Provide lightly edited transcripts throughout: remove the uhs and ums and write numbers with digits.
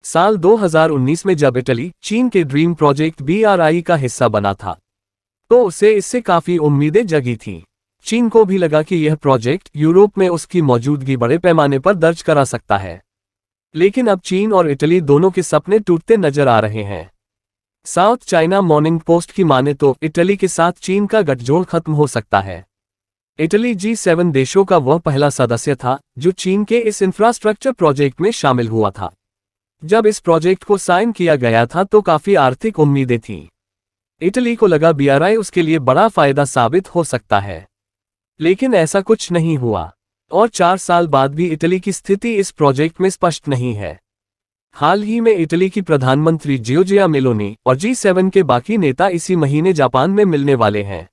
साल 2019 में जब इटली चीन के ड्रीम प्रोजेक्ट BRI का हिस्सा बना था, तो उसे इससे काफी उम्मीदें जगी थीं। चीन को भी लगा कि यह प्रोजेक्ट यूरोप में उसकी मौजूदगी बड़े पैमाने पर दर्ज करा सकता है। लेकिन अब चीन और इटली दोनों के सपने टूटते नजर आ रहे हैं। साउथ चाइना मॉर्निंग पोस्ट की माने तो इटली के साथ चीन का गठजोड़ खत्म हो सकता है। इटली G7 देशों का वह पहला सदस्य था जो चीन के इस इंफ्रास्ट्रक्चर प्रोजेक्ट में शामिल हुआ था। जब इस प्रोजेक्ट को साइन किया गया था तो काफी आर्थिक उम्मीदें थीं। इटली को लगा BRI उसके लिए बड़ा फायदा साबित हो सकता है, लेकिन ऐसा कुछ नहीं हुआ और 4 साल बाद भी इटली की स्थिति इस प्रोजेक्ट में स्पष्ट नहीं है। हाल ही में इटली की प्रधानमंत्री जियोर्जिया मेलोनी और G7 के बाकी नेता इसी महीने जापान में मिलने वाले हैं।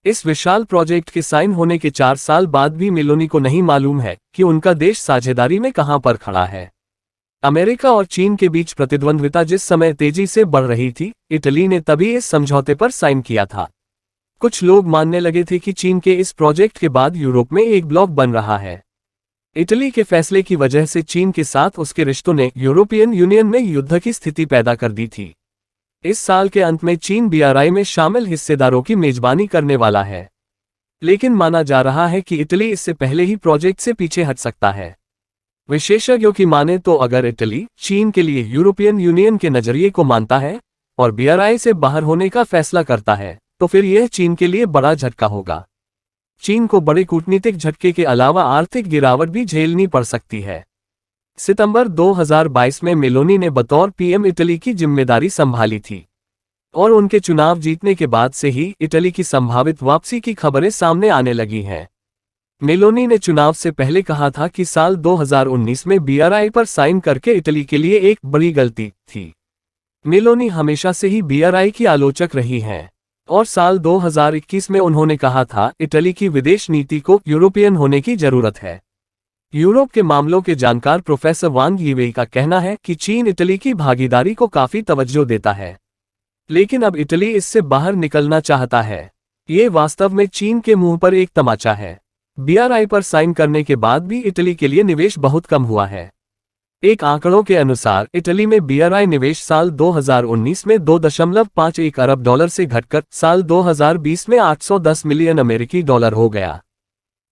इस विशाल प्रोजेक्ट के साइन होने के 4 साल बाद भी मेलोनी को नहीं मालूम है कि उनका देश साझेदारी में कहां पर खड़ा है। अमेरिका और चीन के बीच प्रतिद्वंद्विता जिस समय तेजी से बढ़ रही थी, इटली ने तभी इस समझौते पर साइन किया था। कुछ लोग मानने लगे थे कि चीन के इस प्रोजेक्ट के बाद यूरोप में एक ब्लॉक बन रहा है। इटली के फैसले की वजह से चीन के साथ उसके रिश्तों ने यूरोपियन यूनियन में युद्ध की स्थिति पैदा कर दी थी। इस साल के अंत में चीन BRI में शामिल हिस्सेदारों की मेजबानी करने वाला है, लेकिन माना जा रहा है कि इटली इससे पहले ही प्रोजेक्ट से पीछे हट सकता है। विशेषज्ञों की माने तो अगर इटली चीन के लिए यूरोपियन यूनियन के नजरिए को मानता है और BRI से बाहर होने का फैसला करता है, तो फिर यह चीन के लिए बड़ा झटका होगा। चीन को बड़े कूटनीतिक झटके के अलावा आर्थिक गिरावट भी झेलनी पड़ सकती है। सितंबर 2022 में मेलोनी ने बतौर PM इटली की जिम्मेदारी संभाली थी और उनके चुनाव जीतने के बाद से ही इटली की संभावित वापसी की खबरें सामने आने लगी हैं। मेलोनी ने चुनाव से पहले कहा था कि साल 2019 में BRI पर साइन करके इटली के लिए एक बड़ी गलती थी। मेलोनी हमेशा से ही BRI की आलोचक रही हैं और साल 2021 में उन्होंने कहा था इटली की विदेश नीति को यूरोपियन होने की जरूरत है। यूरोप के मामलों के जानकार प्रोफेसर वांग यीवेई का कहना है कि चीन इटली की भागीदारी को काफी तवज्जो देता है, लेकिन अब इटली इससे बाहर निकलना चाहता है। ये वास्तव में चीन के मुंह पर एक तमाचा है। BRI पर साइन करने के बाद भी इटली के लिए निवेश बहुत कम हुआ है। एक आंकड़ों के अनुसार इटली में BRI निवेश साल 2019 में $2.51 अरब से घटकर साल 2020 में $810 मिलियन अमेरिकी डॉलर हो गया।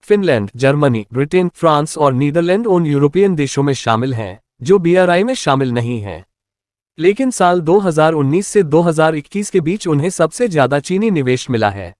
फिनलैंड, जर्मनी, ब्रिटेन, फ्रांस और नीदरलैंड उन यूरोपियन देशों में शामिल हैं जो BRI में शामिल नहीं हैं, लेकिन साल 2019 से 2021 के बीच उन्हें सबसे ज्यादा चीनी निवेश मिला है।